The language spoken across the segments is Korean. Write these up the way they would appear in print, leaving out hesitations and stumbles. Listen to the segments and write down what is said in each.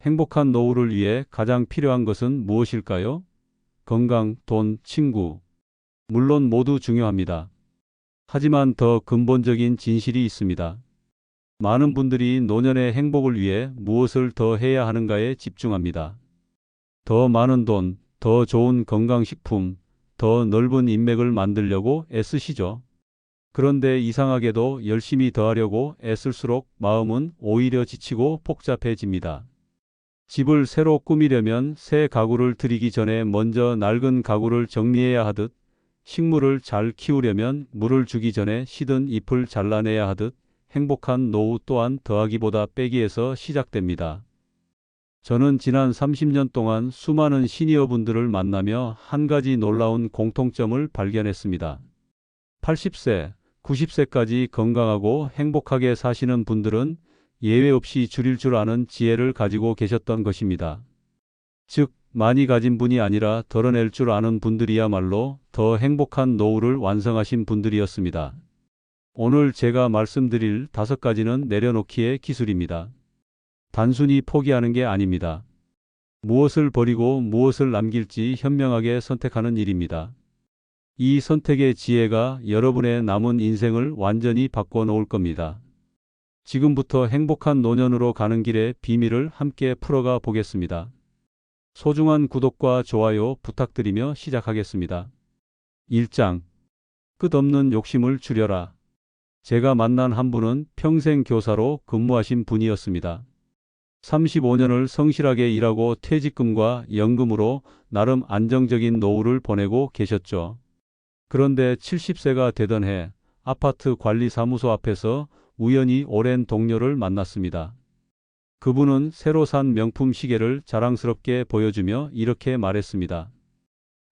행복한 노후를 위해 가장 필요한 것은 무엇일까요? 건강, 돈, 친구. 물론 모두 중요합니다. 하지만 더 근본적인 진실이 있습니다. 많은 분들이 노년의 행복을 위해 무엇을 더 해야 하는가에 집중합니다. 더 많은 돈, 더 좋은 건강식품, 더 넓은 인맥을 만들려고 애쓰시죠. 그런데 이상하게도 열심히 더 하려고 애쓸수록 마음은 오히려 지치고 복잡해집니다. 집을 새로 꾸미려면 새 가구를 들이기 전에 먼저 낡은 가구를 정리해야 하듯, 식물을 잘 키우려면 물을 주기 전에 시든 잎을 잘라내야 하듯, 행복한 노후 또한 더하기보다 빼기에서 시작됩니다. 저는 지난 30년 동안 수많은 시니어분들을 만나며 한 가지 놀라운 공통점을 발견했습니다. 80세, 90세까지 건강하고 행복하게 사시는 분들은 예외 없이 줄일 줄 아는 지혜를 가지고 계셨던 것입니다. 즉, 많이 가진 분이 아니라 덜어낼 줄 아는 분들이야말로 더 행복한 노후를 완성하신 분들이었습니다. 오늘 제가 말씀드릴 5가지는 내려놓기의 기술입니다. 단순히 포기하는 게 아닙니다. 무엇을 버리고 무엇을 남길지 현명하게 선택하는 일입니다. 이 선택의 지혜가 여러분의 남은 인생을 완전히 바꿔놓을 겁니다. 지금부터 행복한 노년으로 가는 길의 비밀을 함께 풀어가 보겠습니다. 소중한 구독과 좋아요 부탁드리며 시작하겠습니다. 1장. 끝없는 욕심을 줄여라. 제가 만난 한 분은 평생 교사로 근무하신 분이었습니다. 35년을 성실하게 일하고 퇴직금과 연금으로 나름 안정적인 노후를 보내고 계셨죠. 그런데 70세가 되던 해 아파트 관리사무소 앞에서 우연히 오랜 동료를 만났습니다. 그분은 새로 산 명품 시계를 자랑스럽게 보여주며 이렇게 말했습니다.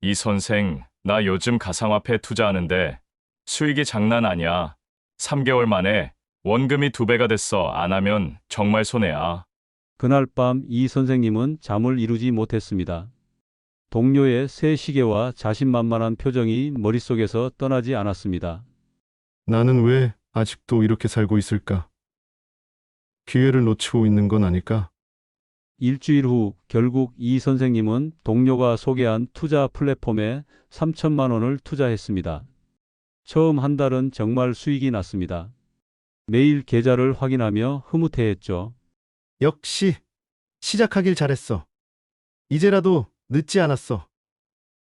이 선생, 나 요즘 가상화폐 투자하는데 수익이 장난 아니야. 3개월 만에 원금이 2배가 됐어. 안 하면 정말 손해야. 그날 밤 이 선생님은 잠을 이루지 못했습니다. 동료의 새 시계와 자신만만한 표정이 머릿속에서 떠나지 않았습니다. 나는 왜 아직도 이렇게 살고 있을까? 기회를 놓치고 있는 건 아닐까? 일주일 후 결국 이 선생님은 동료가 소개한 투자 플랫폼에 3천만 원을 투자했습니다. 처음 한 달은 정말 수익이 났습니다. 매일 계좌를 확인하며 흐뭇해했죠. 역시 시작하길 잘했어. 이제라도 늦지 않았어.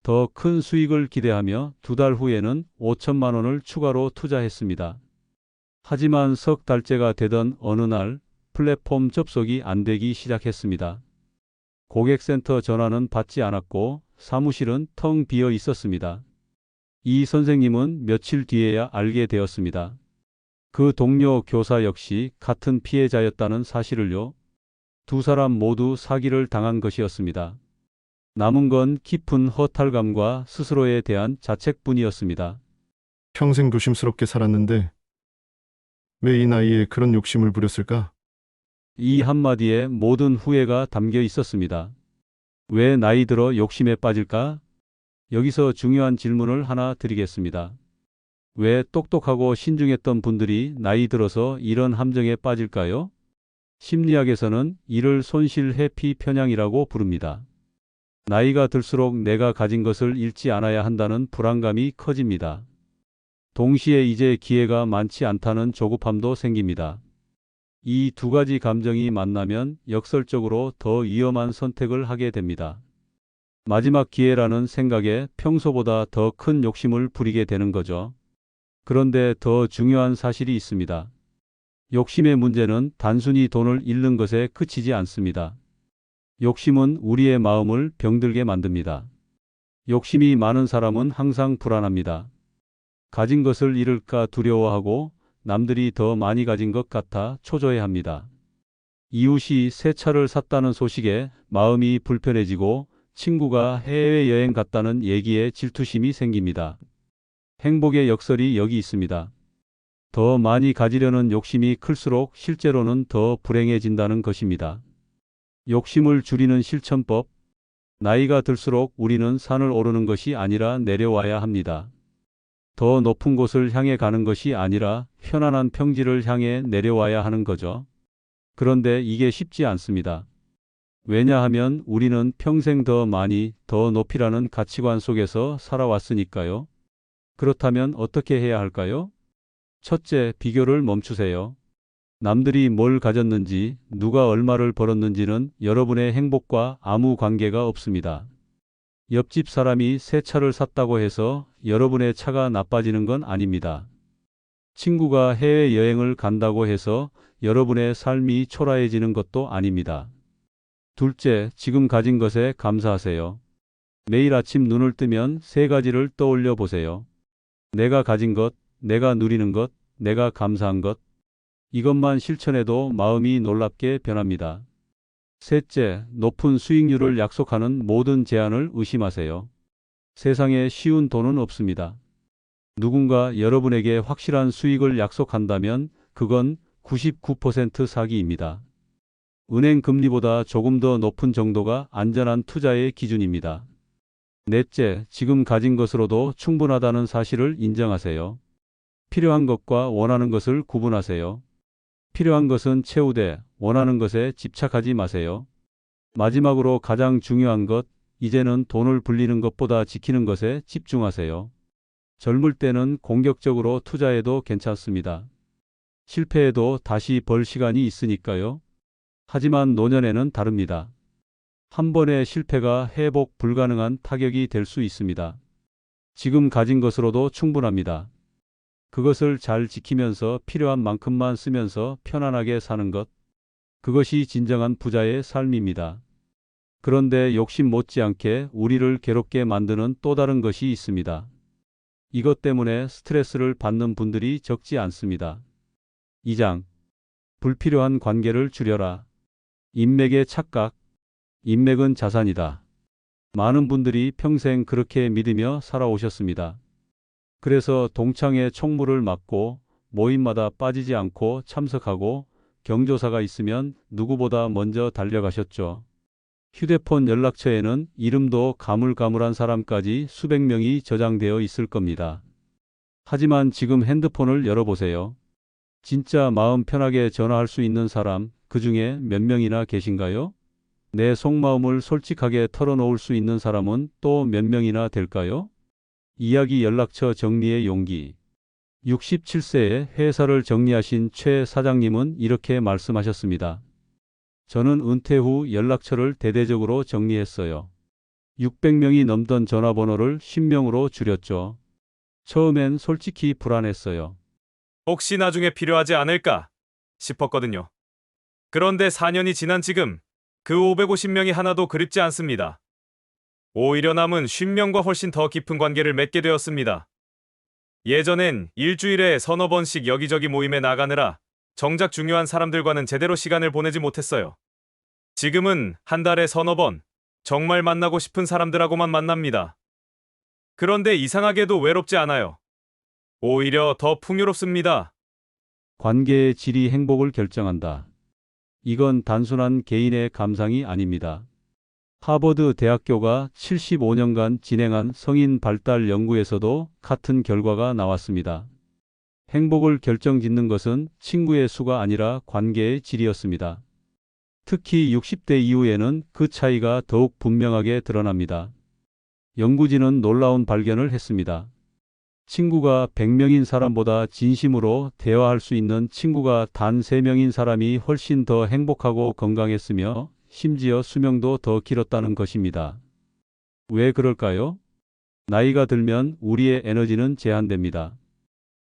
더 큰 수익을 기대하며 2달 후에는 5천만 원을 추가로 투자했습니다. 하지만 석 달째가 되던 어느 날 플랫폼 접속이 안 되기 시작했습니다. 고객센터 전화는 받지 않았고 사무실은 텅 비어 있었습니다. 이 선생님은 며칠 뒤에야 알게 되었습니다. 그 동료 교사 역시 같은 피해자였다는 사실을요. 두 사람 모두 사기를 당한 것이었습니다. 남은 건 깊은 허탈감과 스스로에 대한 자책뿐이었습니다. 평생 조심스럽게 살았는데 왜 이 나이에 그런 욕심을 부렸을까? 이 한마디에 모든 후회가 담겨 있었습니다. 왜 나이 들어 욕심에 빠질까? 여기서 중요한 질문을 하나 드리겠습니다. 왜 똑똑하고 신중했던 분들이 나이 들어서 이런 함정에 빠질까요? 심리학에서는 이를 손실 회피 편향이라고 부릅니다. 나이가 들수록 내가 가진 것을 잃지 않아야 한다는 불안감이 커집니다. 동시에 이제 기회가 많지 않다는 조급함도 생깁니다. 이 2가지 감정이 만나면 역설적으로 더 위험한 선택을 하게 됩니다. 마지막 기회라는 생각에 평소보다 더 큰 욕심을 부리게 되는 거죠. 그런데 더 중요한 사실이 있습니다. 욕심의 문제는 단순히 돈을 잃는 것에 그치지 않습니다. 욕심은 우리의 마음을 병들게 만듭니다. 욕심이 많은 사람은 항상 불안합니다. 가진 것을 잃을까 두려워하고 남들이 더 많이 가진 것 같아 초조해합니다. 이웃이 새 차를 샀다는 소식에 마음이 불편해지고 친구가 해외여행 갔다는 얘기에 질투심이 생깁니다. 행복의 역설이 여기 있습니다. 더 많이 가지려는 욕심이 클수록 실제로는 더 불행해진다는 것입니다. 욕심을 줄이는 실천법. 나이가 들수록 우리는 산을 오르는 것이 아니라 내려와야 합니다. 더 높은 곳을 향해 가는 것이 아니라 편안한 평지를 향해 내려와야 하는 거죠. 그런데 이게 쉽지 않습니다. 왜냐하면 우리는 평생 더 많이, 더 높이라는 가치관 속에서 살아왔으니까요. 그렇다면 어떻게 해야 할까요? 첫째, 비교를 멈추세요. 남들이 뭘 가졌는지, 누가 얼마를 벌었는지는 여러분의 행복과 아무 관계가 없습니다. 옆집 사람이 새 차를 샀다고 해서 여러분의 차가 나빠지는 건 아닙니다. 친구가 해외여행을 간다고 해서 여러분의 삶이 초라해지는 것도 아닙니다. 둘째, 지금 가진 것에 감사하세요. 매일 아침 눈을 뜨면 세 가지를 떠올려 보세요. 내가 가진 것, 내가 누리는 것, 내가 감사한 것. 이것만 실천해도 마음이 놀랍게 변합니다. 셋째, 높은 수익률을 약속하는 모든 제안을 의심하세요. 세상에 쉬운 돈은 없습니다. 누군가 여러분에게 확실한 수익을 약속한다면 그건 99% 사기입니다. 은행 금리보다 조금 더 높은 정도가 안전한 투자의 기준입니다. 넷째, 지금 가진 것으로도 충분하다는 사실을 인정하세요. 필요한 것과 원하는 것을 구분하세요. 필요한 것은 채우되 원하는 것에 집착하지 마세요. 마지막으로 가장 중요한 것, 이제는 돈을 불리는 것보다 지키는 것에 집중하세요. 젊을 때는 공격적으로 투자해도 괜찮습니다. 실패해도 다시 벌 시간이 있으니까요. 하지만 노년에는 다릅니다. 한 번의 실패가 회복 불가능한 타격이 될 수 있습니다. 지금 가진 것으로도 충분합니다. 그것을 잘 지키면서 필요한 만큼만 쓰면서 편안하게 사는 것. 그것이 진정한 부자의 삶입니다. 그런데 욕심 못지않게 우리를 괴롭게 만드는 또 다른 것이 있습니다. 이것 때문에 스트레스를 받는 분들이 적지 않습니다. 2장. 불필요한 관계를 줄여라. 인맥의 착각. 인맥은 자산이다. 많은 분들이 평생 그렇게 믿으며 살아오셨습니다. 그래서 동창회 총무를 맡고 모임마다 빠지지 않고 참석하고 경조사가 있으면 누구보다 먼저 달려가셨죠. 휴대폰 연락처에는 이름도 가물가물한 사람까지 수백 명이 저장되어 있을 겁니다. 하지만 지금 핸드폰을 열어보세요. 진짜 마음 편하게 전화할 수 있는 사람, 그 중에 몇 명이나 계신가요? 내 속마음을 솔직하게 털어놓을 수 있는 사람은 또 몇 명이나 될까요? 이야기 연락처 정리의 용기. 67세에 회사를 정리하신 최 사장님은 이렇게 말씀하셨습니다. 저는 은퇴 후 연락처를 대대적으로 정리했어요. 600명이 넘던 전화번호를 10명으로 줄였죠. 처음엔 솔직히 불안했어요. 혹시 나중에 필요하지 않을까 싶었거든요. 그런데 4년이 지난 지금 그 550명이 하나도 그립지 않습니다. 오히려 남은 50명과 훨씬 더 깊은 관계를 맺게 되었습니다. 예전엔 일주일에 서너 번씩 여기저기 모임에 나가느라 정작 중요한 사람들과는 제대로 시간을 보내지 못했어요. 지금은 한 달에 서너 번 정말 만나고 싶은 사람들하고만 만납니다. 그런데 이상하게도 외롭지 않아요. 오히려 더 풍요롭습니다. 관계의 질이 행복을 결정한다. 이건 단순한 개인의 감상이 아닙니다. 하버드 대학교가 75년간 진행한 성인 발달 연구에서도 같은 결과가 나왔습니다. 행복을 결정짓는 것은 친구의 수가 아니라 관계의 질이었습니다. 특히 60대 이후에는 그 차이가 더욱 분명하게 드러납니다. 연구진은 놀라운 발견을 했습니다. 친구가 100명인 사람보다 진심으로 대화할 수 있는 친구가 단 3명인 사람이 훨씬 더 행복하고 건강했으며 심지어 수명도 더 길었다는 것입니다. 왜 그럴까요? 나이가 들면 우리의 에너지는 제한됩니다.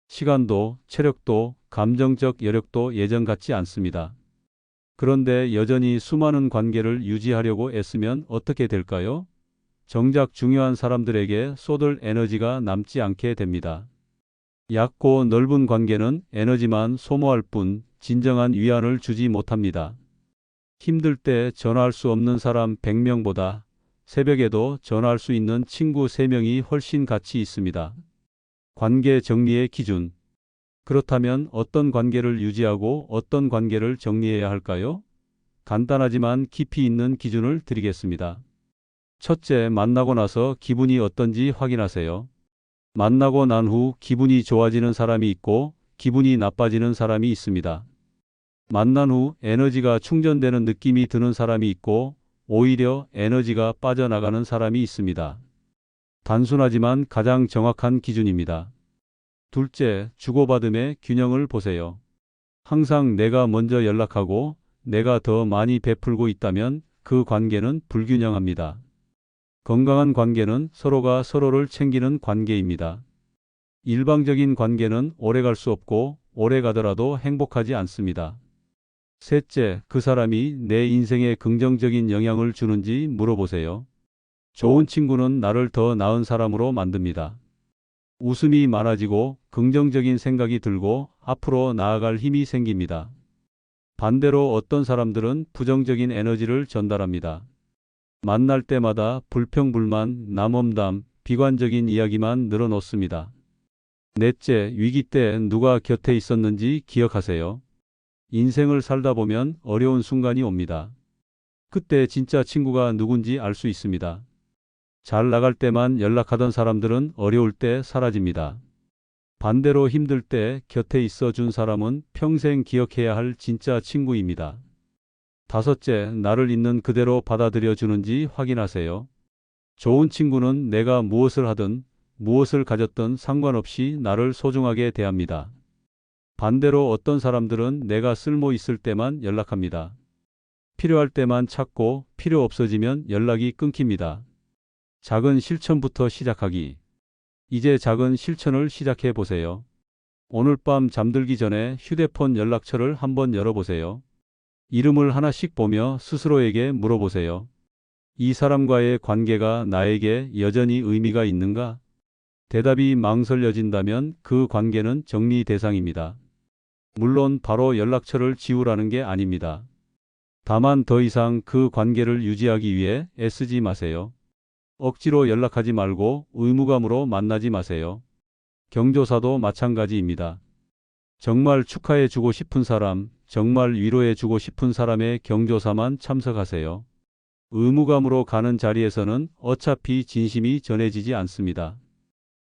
시간도, 체력도, 감정적 여력도 예전 같지 않습니다. 그런데 여전히 수많은 관계를 유지하려고 애쓰면 어떻게 될까요? 정작 중요한 사람들에게 쏟을 에너지가 남지 않게 됩니다. 얕고 넓은 관계는 에너지만 소모할 뿐 진정한 위안을 주지 못합니다. 힘들 때 전화할 수 없는 사람 100명보다 새벽에도 전화할 수 있는 친구 3명이 훨씬 가치 있습니다. 관계 정리의 기준. 그렇다면 어떤 관계를 유지하고 어떤 관계를 정리해야 할까요? 간단하지만 깊이 있는 기준을 드리겠습니다. 첫째, 만나고 나서 기분이 어떤지 확인하세요. 만나고 난 후 기분이 좋아지는 사람이 있고 기분이 나빠지는 사람이 있습니다. 만난 후 에너지가 충전되는 느낌이 드는 사람이 있고 오히려 에너지가 빠져나가는 사람이 있습니다. 단순하지만 가장 정확한 기준입니다. 둘째, 주고받음의 균형을 보세요. 항상 내가 먼저 연락하고 내가 더 많이 베풀고 있다면 그 관계는 불균형합니다. 건강한 관계는 서로가 서로를 챙기는 관계입니다. 일방적인 관계는 오래 갈 수 없고 오래 가더라도 행복하지 않습니다. 셋째, 그 사람이 내 인생에 긍정적인 영향을 주는지 물어보세요. 좋은 친구는 나를 더 나은 사람으로 만듭니다. 웃음이 많아지고 긍정적인 생각이 들고 앞으로 나아갈 힘이 생깁니다. 반대로 어떤 사람들은 부정적인 에너지를 전달합니다. 만날 때마다 불평불만, 남험담, 비관적인 이야기만 늘어놓습니다. 넷째, 위기 때 누가 곁에 있었는지 기억하세요. 인생을 살다 보면 어려운 순간이 옵니다. 그때 진짜 친구가 누군지 알 수 있습니다. 잘 나갈 때만 연락하던 사람들은 어려울 때 사라집니다. 반대로 힘들 때 곁에 있어 준 사람은 평생 기억해야 할 진짜 친구입니다. 다섯째, 나를 있는 그대로 받아들여 주는지 확인하세요. 좋은 친구는 내가 무엇을 하든 무엇을 가졌든 상관없이 나를 소중하게 대합니다. 반대로 어떤 사람들은 내가 쓸모 있을 때만 연락합니다. 필요할 때만 찾고 필요 없어지면 연락이 끊깁니다. 작은 실천부터 시작하기. 이제 작은 실천을 시작해 보세요. 오늘 밤 잠들기 전에 휴대폰 연락처를 한번 열어보세요. 이름을 하나씩 보며 스스로에게 물어보세요. 이 사람과의 관계가 나에게 여전히 의미가 있는가? 대답이 망설여진다면 그 관계는 정리 대상입니다. 물론 바로 연락처를 지우라는 게 아닙니다. 다만 더 이상 그 관계를 유지하기 위해 애쓰지 마세요. 억지로 연락하지 말고 의무감으로 만나지 마세요. 경조사도 마찬가지입니다. 정말 축하해 주고 싶은 사람, 정말 위로해 주고 싶은 사람의 경조사만 참석하세요. 의무감으로 가는 자리에서는 어차피 진심이 전해지지 않습니다.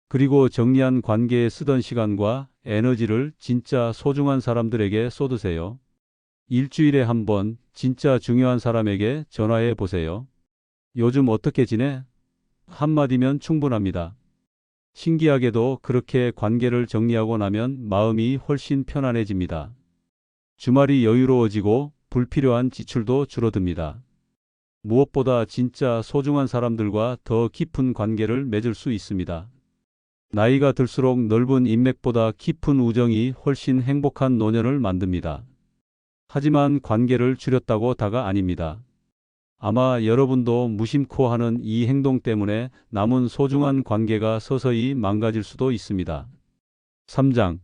그리고 정리한 관계에 쓰던 시간과 에너지를 진짜 소중한 사람들에게 쏟으세요. 일주일에 한 번 진짜 중요한 사람에게 전화해 보세요. 요즘 어떻게 지내? 한마디면 충분합니다. 신기하게도 그렇게 관계를 정리하고 나면 마음이 훨씬 편안해집니다. 주말이 여유로워지고 불필요한 지출도 줄어듭니다. 무엇보다 진짜 소중한 사람들과 더 깊은 관계를 맺을 수 있습니다. 나이가 들수록 넓은 인맥보다 깊은 우정이 훨씬 행복한 노년을 만듭니다. 하지만 관계를 줄였다고 다가 아닙니다. 아마 여러분도 무심코 하는 이 행동 때문에 남은 소중한 관계가 서서히 망가질 수도 있습니다. 3장.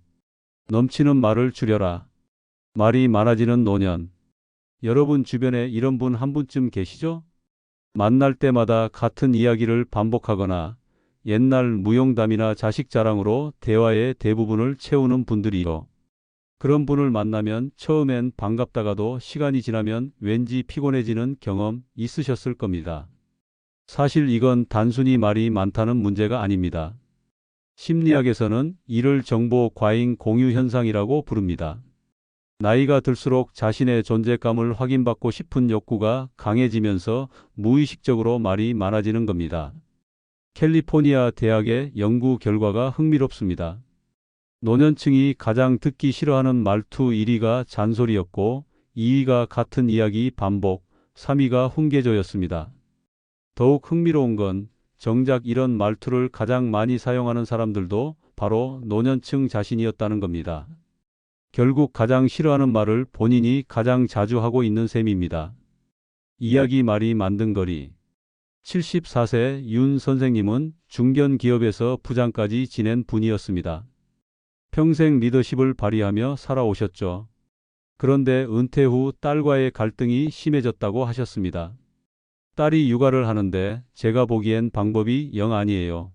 넘치는 말을 줄여라. 말이 많아지는 노년. 여러분 주변에 이런 분 한 분쯤 계시죠? 만날 때마다 같은 이야기를 반복하거나 옛날 무용담이나 자식 자랑으로 대화의 대부분을 채우는 분들이요. 그런 분을 만나면 처음엔 반갑다가도 시간이 지나면 왠지 피곤해지는 경험 있으셨을 겁니다. 사실 이건 단순히 말이 많다는 문제가 아닙니다. 심리학에서는 이를 정보 과잉 공유 현상이라고 부릅니다. 나이가 들수록 자신의 존재감을 확인받고 싶은 욕구가 강해지면서 무의식적으로 말이 많아지는 겁니다. 캘리포니아 대학의 연구 결과가 흥미롭습니다. 노년층이 가장 듣기 싫어하는 말투 1위가 잔소리였고 2위가 같은 이야기 반복, 3위가 훈계조였습니다. 더욱 흥미로운 건 정작 이런 말투를 가장 많이 사용하는 사람들도 바로 노년층 자신이었다는 겁니다. 결국 가장 싫어하는 말을 본인이 가장 자주 하고 있는 셈입니다. 이야기 말이 만든 거리. 74세 윤 선생님은 중견 기업에서 부장까지 지낸 분이었습니다. 평생 리더십을 발휘하며 살아오셨죠. 그런데 은퇴 후 딸과의 갈등이 심해졌다고 하셨습니다. 딸이 육아를 하는데 제가 보기엔 방법이 영 아니에요.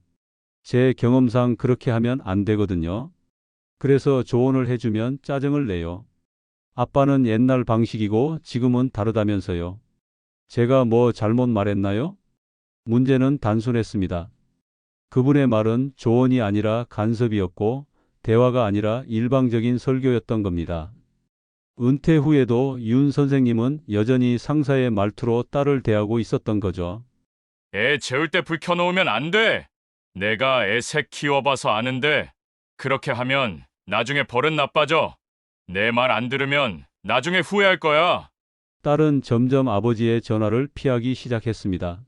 제 경험상 그렇게 하면 안 되거든요. 그래서 조언을 해주면 짜증을 내요. 아빠는 옛날 방식이고 지금은 다르다면서요. 제가 뭐 잘못 말했나요? 문제는 단순했습니다. 그분의 말은 조언이 아니라 간섭이었고 대화가 아니라 일방적인 설교였던 겁니다. 은퇴 후에도 윤 선생님은 여전히 상사의 말투로 딸을 대하고 있었던 거죠. 애 재울 때 불 켜놓으면 안 돼. 내가 애 새 키워봐서 아는데 그렇게 하면 나중에 버릇 나빠져. 내 말 안 들으면 나중에 후회할 거야. 딸은 점점 아버지의 전화를 피하기 시작했습니다.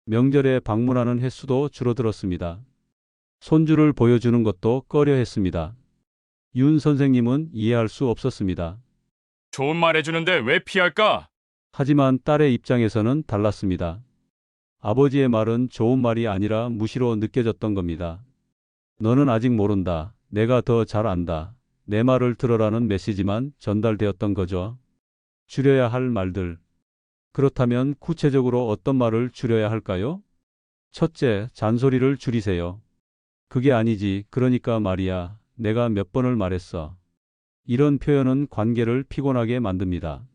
명절에 방문하는 횟수도 줄어들었습니다. 손주를 보여주는 것도 꺼려했습니다. 윤 선생님은 이해할 수 없었습니다. 좋은 말 해주는데 왜 피할까? 하지만 딸의 입장에서는 달랐습니다. 아버지의 말은 좋은 말이 아니라 무시로 느껴졌던 겁니다. 너는 아직 모른다. 내가 더 잘 안다. 내 말을 들어라는 메시지만 전달되었던 거죠. 줄여야 할 말들. 그렇다면 구체적으로 어떤 말을 줄여야 할까요? 첫째, 잔소리를 줄이세요. 그게 아니지. 그러니까 말이야. 내가 몇 번을 말했어. 이런 표현은 관계를 피곤하게 만듭니다.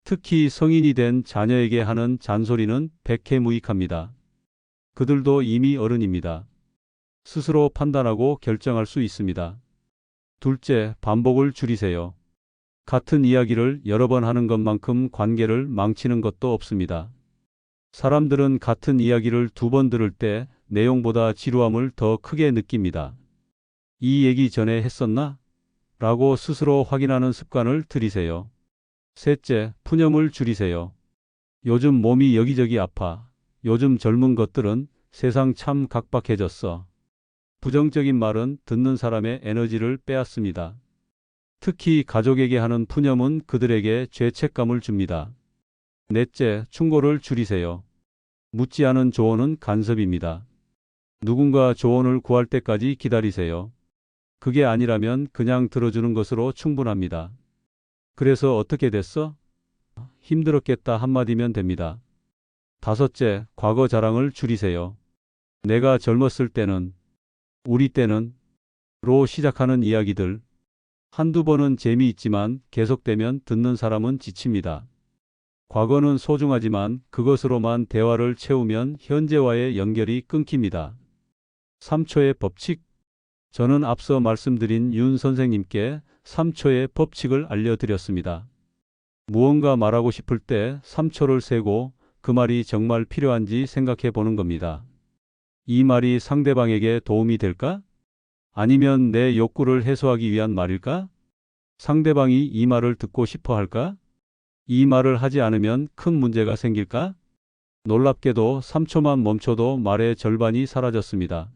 특히 성인이 된 자녀에게 하는 잔소리는 백해무익합니다. 그들도 이미 어른입니다. 스스로 판단하고 결정할 수 있습니다. 둘째, 반복을 줄이세요. 같은 이야기를 여러 번 하는 것만큼 관계를 망치는 것도 없습니다. 사람들은 같은 이야기를 2번 들을 때 내용보다 지루함을 더 크게 느낍니다. 이 얘기 전에 했었나? 라고 스스로 확인하는 습관을 들이세요. 셋째, 푸념을 줄이세요. 요즘 몸이 여기저기 아파. 요즘 젊은 것들은 세상 참 각박해졌어. 부정적인 말은 듣는 사람의 에너지를 빼앗습니다. 특히 가족에게 하는 푸념은 그들에게 죄책감을 줍니다. 넷째, 충고를 줄이세요. 묻지 않은 조언은 간섭입니다. 누군가 조언을 구할 때까지 기다리세요. 그게 아니라면 그냥 들어주는 것으로 충분합니다. 그래서 어떻게 됐어? 힘들었겠다 한마디면 됩니다. 다섯째, 과거 자랑을 줄이세요. 내가 젊었을 때는, 우리 때는, 로 시작하는 이야기들. 한두 번은 재미있지만 계속되면 듣는 사람은 지칩니다. 과거는 소중하지만 그것으로만 대화를 채우면 현재와의 연결이 끊깁니다. 3초의 법칙. 저는 앞서 말씀드린 윤 선생님께 3초의 법칙을 알려드렸습니다. 무언가 말하고 싶을 때 3초를 세고 그 말이 정말 필요한지 생각해 보는 겁니다. 이 말이 상대방에게 도움이 될까? 아니면 내 욕구를 해소하기 위한 말일까? 상대방이 이 말을 듣고 싶어 할까? 이 말을 하지 않으면 큰 문제가 생길까? 놀랍게도 3초만 멈춰도 말의 절반이 사라졌습니다.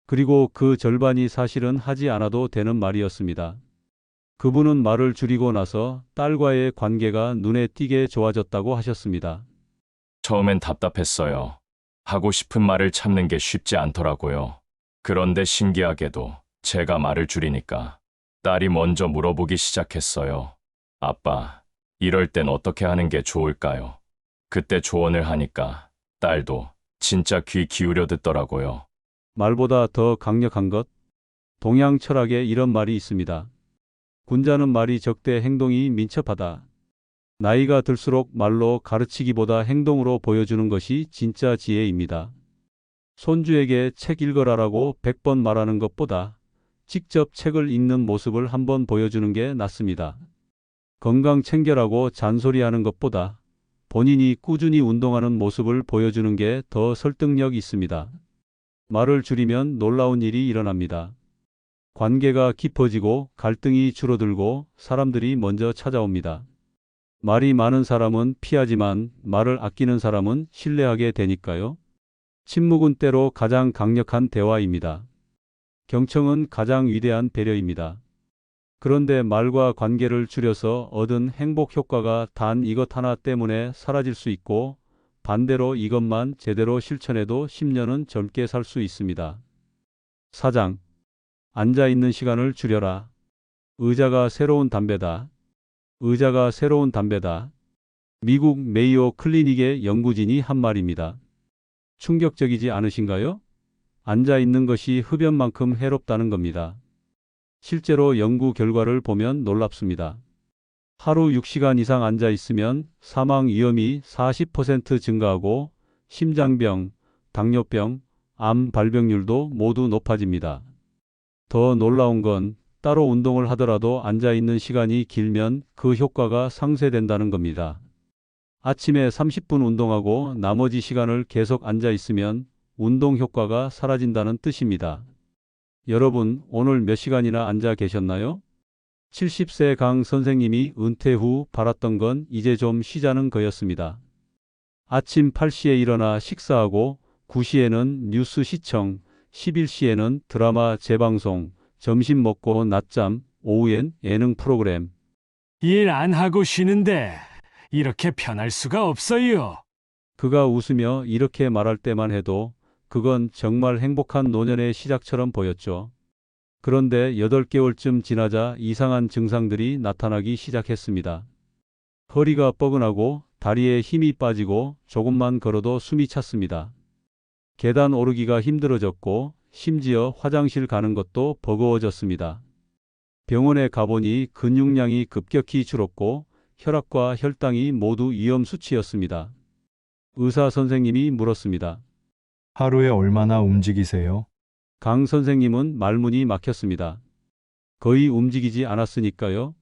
그리고 그 절반이 사실은 하지 않아도 되는 말이었습니다. 그분은 말을 줄이고 나서 딸과의 관계가 눈에 띄게 좋아졌다고 하셨습니다. 처음엔 답답했어요. 하고 싶은 말을 참는 게 쉽지 않더라고요. 그런데 신기하게도 제가 말을 줄이니까 딸이 먼저 물어보기 시작했어요. 아빠, 이럴 땐 어떻게 하는 게 좋을까요? 그때 조언을 하니까 딸도 진짜 귀 기울여 듣더라고요. 말보다 더 강력한 것? 동양 철학에 이런 말이 있습니다. 군자는 말이 적대 행동이 민첩하다. 나이가 들수록 말로 가르치기보다 행동으로 보여주는 것이 진짜 지혜입니다. 손주에게 책 읽어라라고 100번 말하는 것보다 직접 책을 읽는 모습을 한번 보여주는 게 낫습니다. 건강 챙겨라고 잔소리하는 것보다 본인이 꾸준히 운동하는 모습을 보여주는 게 더 설득력 있습니다. 말을 줄이면 놀라운 일이 일어납니다. 관계가 깊어지고 갈등이 줄어들고 사람들이 먼저 찾아옵니다. 말이 많은 사람은 피하지만 말을 아끼는 사람은 신뢰하게 되니까요. 침묵은 때로 가장 강력한 대화입니다. 경청은 가장 위대한 배려입니다. 그런데 말과 관계를 줄여서 얻은 행복 효과가 단 이것 하나 때문에 사라질 수 있고 반대로 이것만 제대로 실천해도 10년은 젊게 살 수 있습니다. 4장. 앉아있는 시간을 줄여라. 의자가 새로운 담배다. 의자가 새로운 담배다. 미국 메이오 클리닉의 연구진이 한 말입니다. 충격적이지 않으신가요? 앉아있는 것이 흡연만큼 해롭다는 겁니다. 실제로 연구 결과를 보면 놀랍습니다. 하루 6시간 이상 앉아 있으면 사망 위험이 40% 증가하고 심장병, 당뇨병, 암 발병률도 모두 높아집니다. 더 놀라운 건 따로 운동을 하더라도 앉아 있는 시간이 길면 그 효과가 상쇄된다는 겁니다. 아침에 30분 운동하고 나머지 시간을 계속 앉아 있으면 운동 효과가 사라진다는 뜻입니다. 여러분, 오늘 몇 시간이나 앉아 계셨나요? 70세 강 선생님이 은퇴 후 바랐던 건 이제 좀 쉬자는 거였습니다. 아침 8시에 일어나 식사하고 9시에는 뉴스 시청, 11시에는 드라마 재방송, 점심 먹고 낮잠, 오후엔 예능 프로그램. 일 안 하고 쉬는데 이렇게 편할 수가 없어요. 그가 웃으며 이렇게 말할 때만 해도 그건 정말 행복한 노년의 시작처럼 보였죠. 그런데 8개월쯤 지나자 이상한 증상들이 나타나기 시작했습니다. 허리가 뻐근하고 다리에 힘이 빠지고 조금만 걸어도 숨이 찼습니다. 계단 오르기가 힘들어졌고 심지어 화장실 가는 것도 버거워졌습니다. 병원에 가보니 근육량이 급격히 줄었고 혈압과 혈당이 모두 위험 수치였습니다. 의사 선생님이 물었습니다. 하루에 얼마나 움직이세요? 강 선생님은 말문이 막혔습니다. 거의 움직이지 않았으니까요.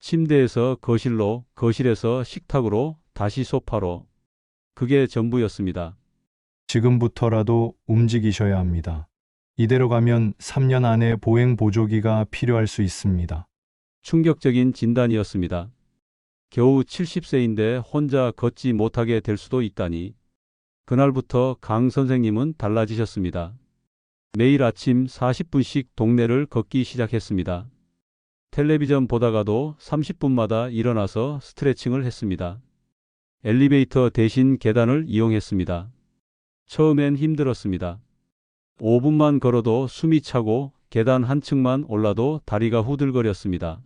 침대에서 거실로, 거실에서 식탁으로, 다시 소파로. 그게 전부였습니다. 지금부터라도 움직이셔야 합니다. 이대로 가면 3년 안에 보행 보조기가 필요할 수 있습니다. 충격적인 진단이었습니다. 겨우 70세인데 혼자 걷지 못하게 될 수도 있다니. 그날부터 강 선생님은 달라지셨습니다. 매일 아침 40분씩 동네를 걷기 시작했습니다. 텔레비전 보다가도 30분마다 일어나서 스트레칭을 했습니다. 엘리베이터 대신 계단을 이용했습니다. 처음엔 힘들었습니다. 5분만 걸어도 숨이 차고 계단 한 층만 올라도 다리가 후들거렸습니다.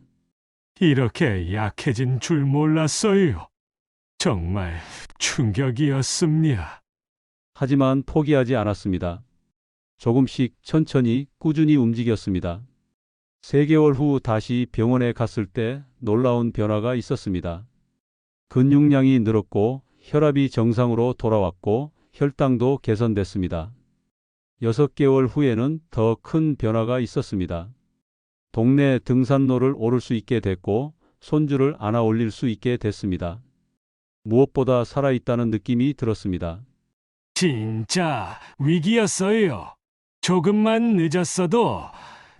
이렇게 약해진 줄 몰랐어요. 정말 충격이었습니다. 하지만 포기하지 않았습니다. 조금씩 천천히 꾸준히 움직였습니다. 3개월 후 다시 병원에 갔을 때 놀라운 변화가 있었습니다. 근육량이 늘었고 혈압이 정상으로 돌아왔고 혈당도 개선됐습니다. 6개월 후에는 더 큰 변화가 있었습니다. 동네 등산로를 오를 수 있게 됐고 손주를 안아 올릴 수 있게 됐습니다. 무엇보다 살아있다는 느낌이 들었습니다. 진짜 위기였어요. 조금만 늦었어도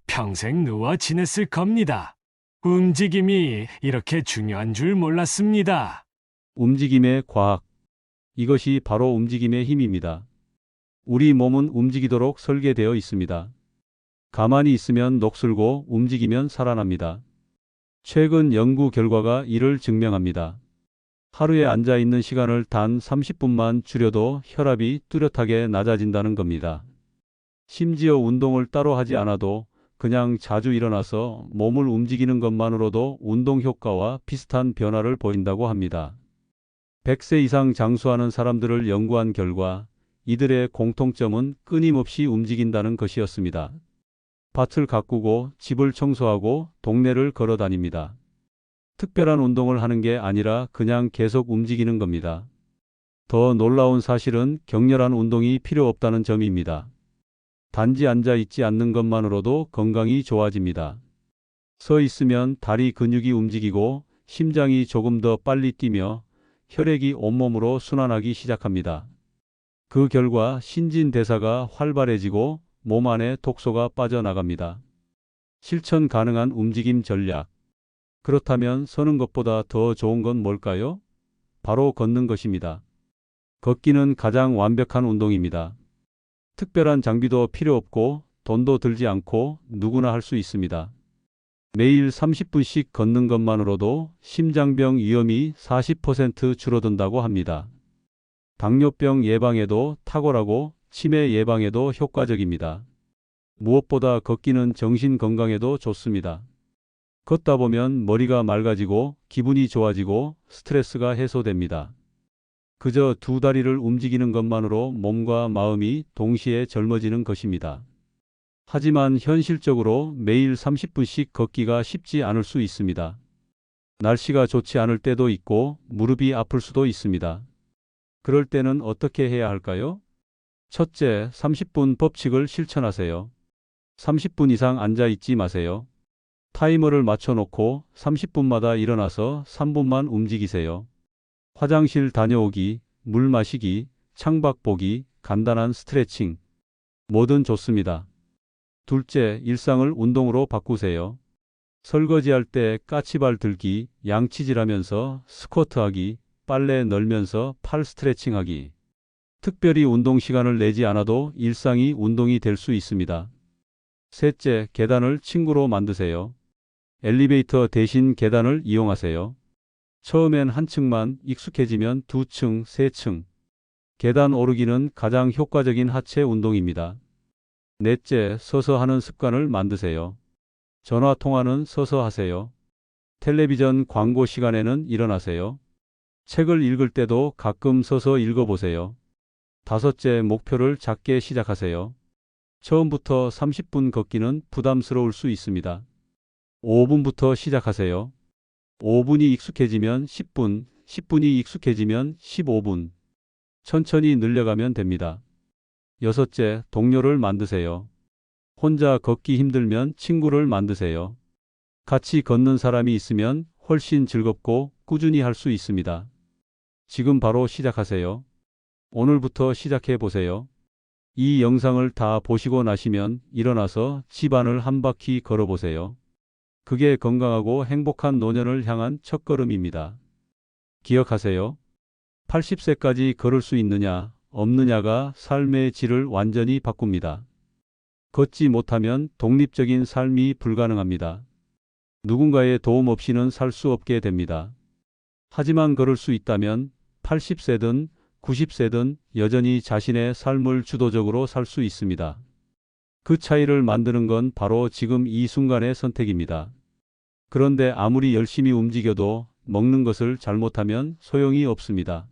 평생 누워 지냈을 겁니다. 움직임이 이렇게 중요한 줄 몰랐습니다. 움직임의 과학. 이것이 바로 움직임의 힘입니다. 우리 몸은 움직이도록 설계되어 있습니다. 가만히 있으면 녹슬고 움직이면 살아납니다. 최근 연구 결과가 이를 증명합니다. 하루에 앉아 있는 시간을 단 30분만 줄여도 혈압이 뚜렷하게 낮아진다는 겁니다. 심지어 운동을 따로 하지 않아도 그냥 자주 일어나서 몸을 움직이는 것만으로도 운동 효과와 비슷한 변화를 보인다고 합니다. 100세 이상 장수하는 사람들을 연구한 결과 이들의 공통점은 끊임없이 움직인다는 것이었습니다. 밭을 가꾸고 집을 청소하고 동네를 걸어 다닙니다. 특별한 운동을 하는 게 아니라 그냥 계속 움직이는 겁니다. 더 놀라운 사실은 격렬한 운동이 필요 없다는 점입니다. 단지 앉아 있지 않는 것만으로도 건강이 좋아집니다. 서 있으면 다리 근육이 움직이고 심장이 조금 더 빨리 뛰며 혈액이 온몸으로 순환하기 시작합니다. 그 결과 신진대사가 활발해지고 몸 안에 독소가 빠져나갑니다. 실천 가능한 움직임 전략. 그렇다면 서는 것보다 더 좋은 건 뭘까요? 바로 걷는 것입니다. 걷기는 가장 완벽한 운동입니다. 특별한 장비도 필요 없고 돈도 들지 않고 누구나 할 수 있습니다. 매일 30분씩 걷는 것만으로도 심장병 위험이 40% 줄어든다고 합니다. 당뇨병 예방에도 탁월하고 치매 예방에도 효과적입니다. 무엇보다 걷기는 정신 건강에도 좋습니다. 걷다 보면 머리가 맑아지고 기분이 좋아지고 스트레스가 해소됩니다. 그저 두 다리를 움직이는 것만으로 몸과 마음이 동시에 젊어지는 것입니다. 하지만 현실적으로 매일 30분씩 걷기가 쉽지 않을 수 있습니다. 날씨가 좋지 않을 때도 있고 무릎이 아플 수도 있습니다. 그럴 때는 어떻게 해야 할까요? 첫째, 30분 법칙을 실천하세요. 30분 이상 앉아 있지 마세요. 타이머를 맞춰놓고 30분마다 일어나서 3분만 움직이세요. 화장실 다녀오기, 물 마시기, 창밖 보기, 간단한 스트레칭. 뭐든 좋습니다. 둘째, 일상을 운동으로 바꾸세요. 설거지할 때 까치발 들기, 양치질하면서 스쿼트하기, 빨래 널면서 팔 스트레칭하기. 특별히 운동 시간을 내지 않아도 일상이 운동이 될 수 있습니다. 셋째, 계단을 친구로 만드세요. 엘리베이터 대신 계단을 이용하세요. 처음엔 한 층만, 익숙해지면 두 층, 세 층. 계단 오르기는 가장 효과적인 하체 운동입니다. 넷째, 서서 하는 습관을 만드세요. 전화 통화는 서서 하세요. 텔레비전 광고 시간에는 일어나세요. 책을 읽을 때도 가끔 서서 읽어보세요. 다섯째, 목표를 작게 시작하세요. 처음부터 30분 걷기는 부담스러울 수 있습니다. 5분부터 시작하세요. 5분이 익숙해지면 10분, 10분이 익숙해지면 15분. 천천히 늘려가면 됩니다. 여섯째, 동료를 만드세요. 혼자 걷기 힘들면 친구를 만드세요. 같이 걷는 사람이 있으면 훨씬 즐겁고 꾸준히 할 수 있습니다. 지금 바로 시작하세요. 오늘부터 시작해 보세요. 이 영상을 다 보시고 나시면 일어나서 집안을 한 바퀴 걸어보세요. 그게 건강하고 행복한 노년을 향한 첫걸음입니다. 기억하세요. 80세까지 걸을 수 있느냐, 없느냐가 삶의 질을 완전히 바꿉니다. 걷지 못하면 독립적인 삶이 불가능합니다. 누군가의 도움 없이는 살 수 없게 됩니다. 하지만 걸을 수 있다면 80세든 90세든 여전히 자신의 삶을 주도적으로 살 수 있습니다. 그 차이를 만드는 건 바로 지금 이 순간의 선택입니다. 그런데 아무리 열심히 움직여도 먹는 것을 잘못하면 소용이 없습니다.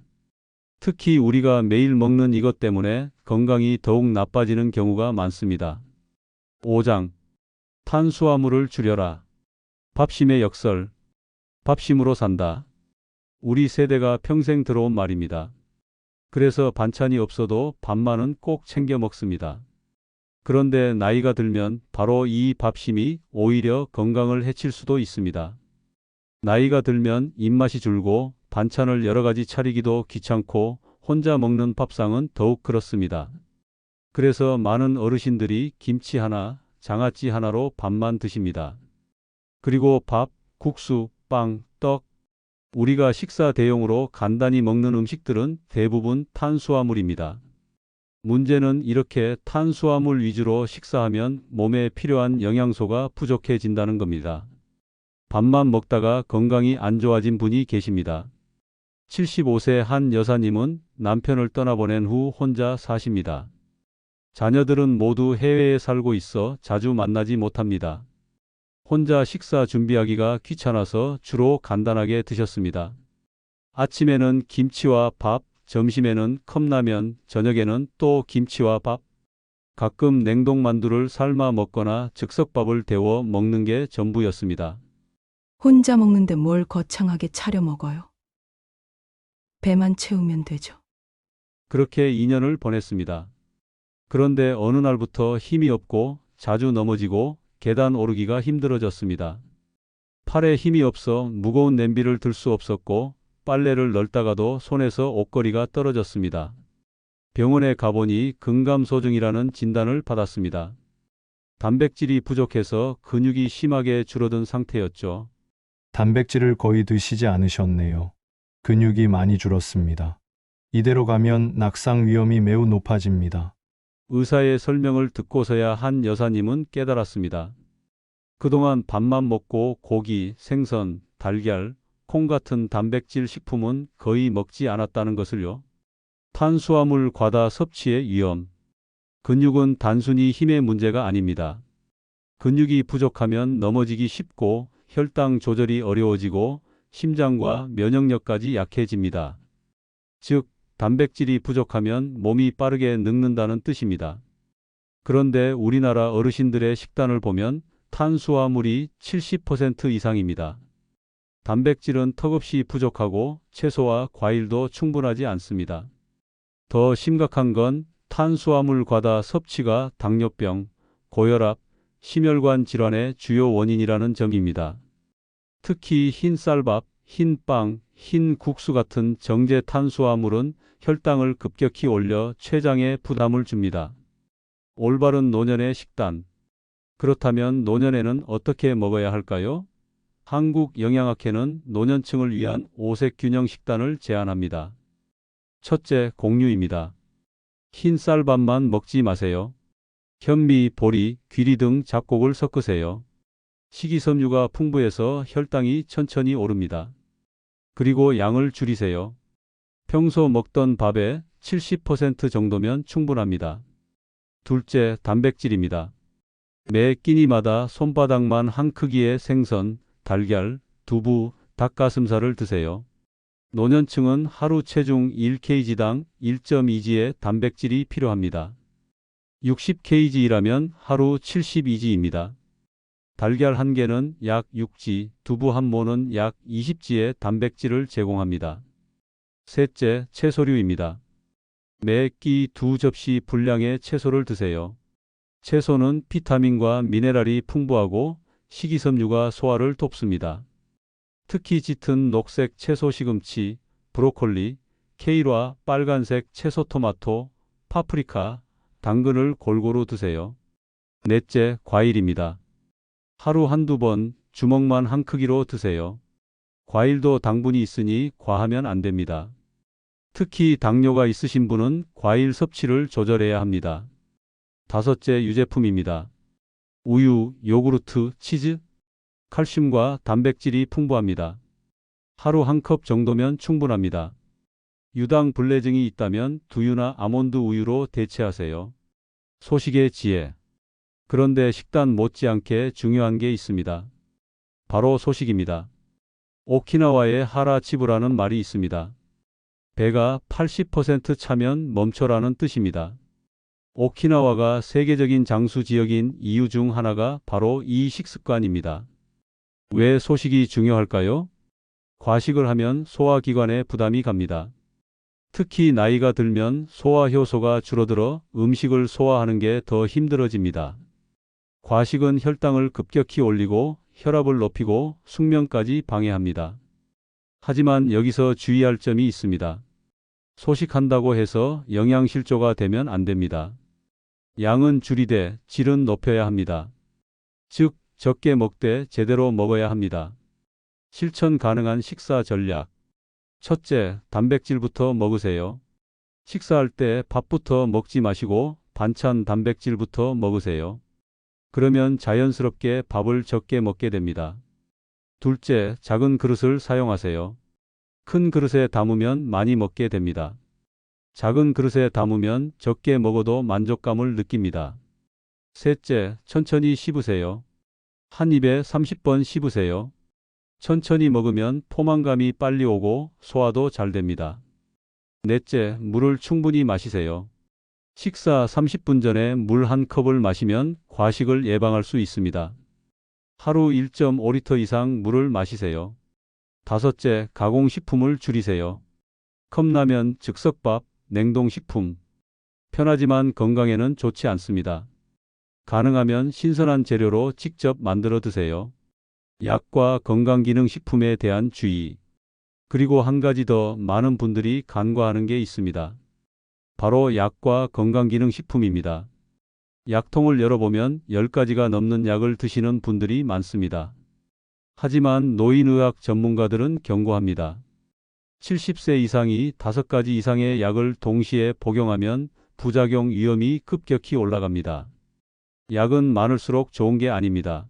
특히 우리가 매일 먹는 이것 때문에 건강이 더욱 나빠지는 경우가 많습니다. 5장. 탄수화물을 줄여라. 밥심의 역설. 밥심으로 산다. 우리 세대가 평생 들어온 말입니다. 그래서 반찬이 없어도 밥만은 꼭 챙겨 먹습니다. 그런데 나이가 들면 바로 이 밥심이 오히려 건강을 해칠 수도 있습니다. 나이가 들면 입맛이 줄고 반찬을 여러 가지 차리기도 귀찮고 혼자 먹는 밥상은 더욱 그렇습니다. 그래서 많은 어르신들이 김치 하나, 장아찌 하나로 밥만 드십니다. 그리고 밥, 국수, 빵, 떡. 우리가 식사 대용으로 간단히 먹는 음식들은 대부분 탄수화물입니다. 문제는 이렇게 탄수화물 위주로 식사하면 몸에 필요한 영양소가 부족해진다는 겁니다. 밥만 먹다가 건강이 안 좋아진 분이 계십니다. 75세 한 여사님은 남편을 떠나보낸 후 혼자 사십니다. 자녀들은 모두 해외에 살고 있어 자주 만나지 못합니다. 혼자 식사 준비하기가 귀찮아서 주로 간단하게 드셨습니다. 아침에는 김치와 밥, 점심에는 컵라면, 저녁에는 또 김치와 밥. 가끔 냉동만두를 삶아 먹거나 즉석밥을 데워 먹는 게 전부였습니다. 혼자 먹는데 뭘 거창하게 차려 먹어요? 배만 채우면 되죠. 그렇게 2년을 보냈습니다. 그런데 어느 날부터 힘이 없고 자주 넘어지고 계단 오르기가 힘들어졌습니다. 팔에 힘이 없어 무거운 냄비를 들 수 없었고 빨래를 널다가도 손에서 옷걸이가 떨어졌습니다. 병원에 가보니 근감소증이라는 진단을 받았습니다. 단백질이 부족해서 근육이 심하게 줄어든 상태였죠. 단백질을 거의 드시지 않으셨네요. 근육이 많이 줄었습니다. 이대로 가면 낙상 위험이 매우 높아집니다. 의사의 설명을 듣고서야 한 여사님은 깨달았습니다. 그동안 밥만 먹고 고기, 생선, 달걀, 콩 같은 단백질 식품은 거의 먹지 않았다는 것을요. 탄수화물 과다 섭취의 위험. 근육은 단순히 힘의 문제가 아닙니다. 근육이 부족하면 넘어지기 쉽고 혈당 조절이 어려워지고 심장과 면역력까지 약해집니다. 즉, 단백질이 부족하면 몸이 빠르게 늙는다는 뜻입니다. 그런데 우리나라 어르신들의 식단을 보면 탄수화물이 70% 이상입니다. 단백질은 턱없이 부족하고 채소와 과일도 충분하지 않습니다. 더 심각한 건 탄수화물 과다 섭취가 당뇨병, 고혈압, 심혈관 질환의 주요 원인이라는 점입니다. 특히 흰 쌀밥, 흰 빵, 흰 국수 같은 정제 탄수화물은 혈당을 급격히 올려 췌장에 부담을 줍니다. 올바른 노년의 식단. 그렇다면 노년에는 어떻게 먹어야 할까요? 한국영양학회는 노년층을 위한 5색 균형 식단을 제안합니다. 첫째, 곡류입니다. 흰 쌀밥만 먹지 마세요. 현미, 보리, 귀리 등 잡곡을 섞으세요. 식이섬유가 풍부해서 혈당이 천천히 오릅니다. 그리고 양을 줄이세요. 평소 먹던 밥의 70% 정도면 충분합니다. 둘째, 단백질입니다. 매 끼니마다 손바닥만 한 크기의 생선, 달걀, 두부, 닭가슴살을 드세요. 노년층은 하루 체중 1kg당 1.2g의 단백질이 필요합니다. 60kg이라면 하루 72g입니다. 달걀 한 개는 약 6g, 두부 한 모는 약 20g의 단백질을 제공합니다. 셋째, 채소류입니다. 매 끼 2접시 분량의 채소를 드세요. 채소는 비타민과 미네랄이 풍부하고 식이섬유가 소화를 돕습니다. 특히 짙은 녹색 채소 시금치, 브로콜리, 케일화, 빨간색 채소 토마토, 파프리카, 당근을 골고루 드세요. 넷째, 과일입니다. 하루 한두 번 주먹만 한 크기로 드세요. 과일도 당분이 있으니 과하면 안 됩니다. 특히 당뇨가 있으신 분은 과일 섭취를 조절해야 합니다. 다섯째, 유제품입니다. 우유, 요구르트, 치즈, 칼슘과 단백질이 풍부합니다. 하루 한 컵 정도면 충분합니다. 유당 불내증이 있다면 두유나 아몬드 우유로 대체하세요. 소식의 지혜. 그런데 식단 못지않게 중요한 게 있습니다. 바로 소식입니다. 오키나와의 하라치부라는 말이 있습니다. 배가 80% 차면 멈춰라는 뜻입니다. 오키나와가 세계적인 장수 지역인 이유 중 하나가 바로 이 식습관입니다. 왜 소식이 중요할까요? 과식을 하면 소화기관에 부담이 갑니다. 특히 나이가 들면 소화 효소가 줄어들어 음식을 소화하는 게 더 힘들어집니다. 과식은 혈당을 급격히 올리고 혈압을 높이고 숙면까지 방해합니다. 하지만 여기서 주의할 점이 있습니다. 소식한다고 해서 영양실조가 되면 안 됩니다. 양은 줄이되 질은 높여야 합니다. 즉, 적게 먹되 제대로 먹어야 합니다. 실천 가능한 식사 전략. 첫째, 단백질부터 먹으세요. 식사할 때 밥부터 먹지 마시고 반찬 단백질부터 먹으세요. 그러면 자연스럽게 밥을 적게 먹게 됩니다. 둘째, 작은 그릇을 사용하세요. 큰 그릇에 담으면 많이 먹게 됩니다. 작은 그릇에 담으면 적게 먹어도 만족감을 느낍니다. 셋째, 천천히 씹으세요. 한 입에 30번 씹으세요. 천천히 먹으면 포만감이 빨리 오고 소화도 잘 됩니다. 넷째, 물을 충분히 마시세요. 식사 30분 전에 물 한 컵을 마시면 과식을 예방할 수 있습니다. 하루 1.5리터 이상 물을 마시세요. 다섯째, 가공식품을 줄이세요. 컵라면, 즉석밥, 냉동식품. 편하지만 건강에는 좋지 않습니다. 가능하면 신선한 재료로 직접 만들어 드세요. 약과 건강기능식품에 대한 주의. 그리고 한 가지 더 많은 분들이 간과하는 게 있습니다. 바로 약과 건강기능식품입니다. 약통을 열어보면 10가지가 넘는 약을 드시는 분들이 많습니다. 하지만 노인의학 전문가들은 경고합니다. 70세 이상이 5가지 이상의 약을 동시에 복용하면 부작용 위험이 급격히 올라갑니다. 약은 많을수록 좋은 게 아닙니다.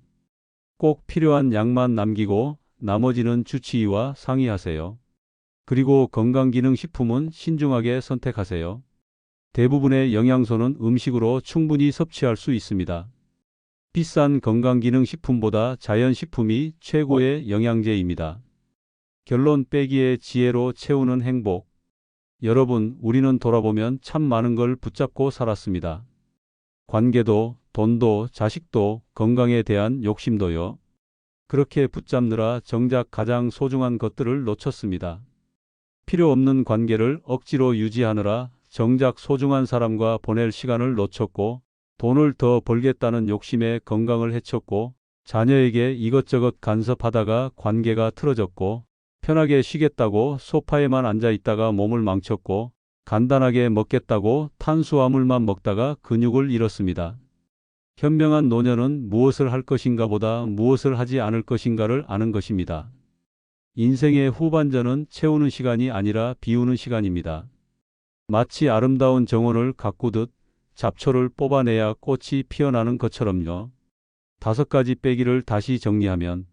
꼭 필요한 약만 남기고 나머지는 주치의와 상의하세요. 그리고 건강기능식품은 신중하게 선택하세요. 대부분의 영양소는 음식으로 충분히 섭취할 수 있습니다. 비싼 건강기능식품보다 자연식품이 최고의 영양제입니다. 결론, 빼기의 지혜로 채우는 행복. 여러분, 우리는 돌아보면 참 많은 걸 붙잡고 살았습니다. 관계도, 돈도, 자식도, 건강에 대한 욕심도요. 그렇게 붙잡느라 정작 가장 소중한 것들을 놓쳤습니다. 필요 없는 관계를 억지로 유지하느라 정작 소중한 사람과 보낼 시간을 놓쳤고, 돈을 더 벌겠다는 욕심에 건강을 해쳤고 자녀에게 이것저것 간섭하다가 관계가 틀어졌고 편하게 쉬겠다고 소파에만 앉아 있다가 몸을 망쳤고 간단하게 먹겠다고 탄수화물만 먹다가 근육을 잃었습니다. 현명한 노년은 무엇을 할 것인가 보다 무엇을 하지 않을 것인가를 아는 것입니다. 인생의 후반전은 채우는 시간이 아니라 비우는 시간입니다. 마치 아름다운 정원을 가꾸듯 잡초를 뽑아내야 꽃이 피어나는 것처럼요. 5가지 빼기를 다시 정리하면: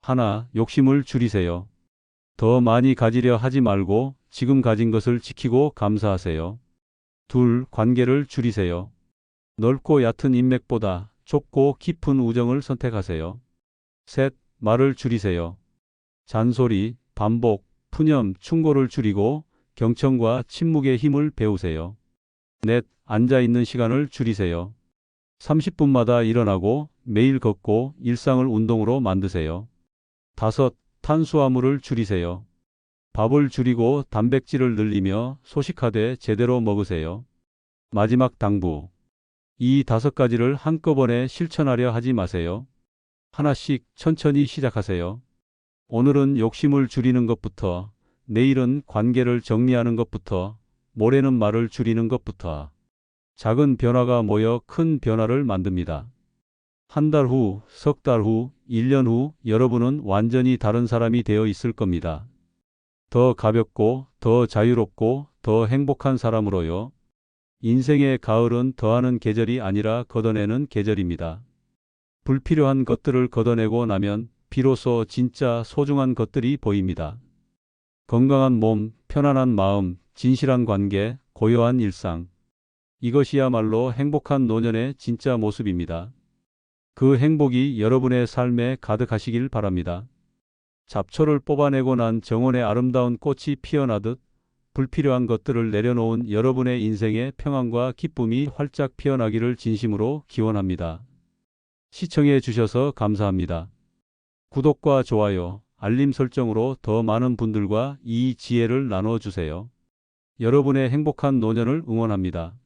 하나, 욕심을 줄이세요. 더 많이 가지려 하지 말고 지금 가진 것을 지키고 감사하세요. 둘, 관계를 줄이세요. 넓고 얕은 인맥보다 좁고 깊은 우정을 선택하세요. 셋, 말을 줄이세요. 잔소리, 반복, 푸념, 충고를 줄이고 경청과 침묵의 힘을 배우세요. 넷, 앉아있는 시간을 줄이세요. 30분마다 일어나고 매일 걷고 일상을 운동으로 만드세요. 다섯, 탄수화물을 줄이세요. 밥을 줄이고 단백질을 늘리며 소식하되 제대로 먹으세요. 마지막 당부. 이 5가지를 한꺼번에 실천하려 하지 마세요. 하나씩 천천히 시작하세요. 오늘은 욕심을 줄이는 것부터, 내일은 관계를 정리하는 것부터, 모레는 말을 줄이는 것부터. 작은 변화가 모여 큰 변화를 만듭니다. 한 달 후, 석 달 후, 1년 후 여러분은 완전히 다른 사람이 되어 있을 겁니다. 더 가볍고, 더 자유롭고, 더 행복한 사람으로요. 인생의 가을은 더하는 계절이 아니라 걷어내는 계절입니다. 불필요한 것들을 걷어내고 나면 비로소 진짜 소중한 것들이 보입니다. 건강한 몸, 편안한 마음, 진실한 관계, 고요한 일상. 이것이야말로 행복한 노년의 진짜 모습입니다. 그 행복이 여러분의 삶에 가득하시길 바랍니다. 잡초를 뽑아내고 난 정원에 아름다운 꽃이 피어나듯 불필요한 것들을 내려놓은 여러분의 인생의 평안과 기쁨이 활짝 피어나기를 진심으로 기원합니다. 시청해 주셔서 감사합니다. 구독과 좋아요, 알림 설정으로 더 많은 분들과 이 지혜를 나눠주세요. 여러분의 행복한 노년을 응원합니다.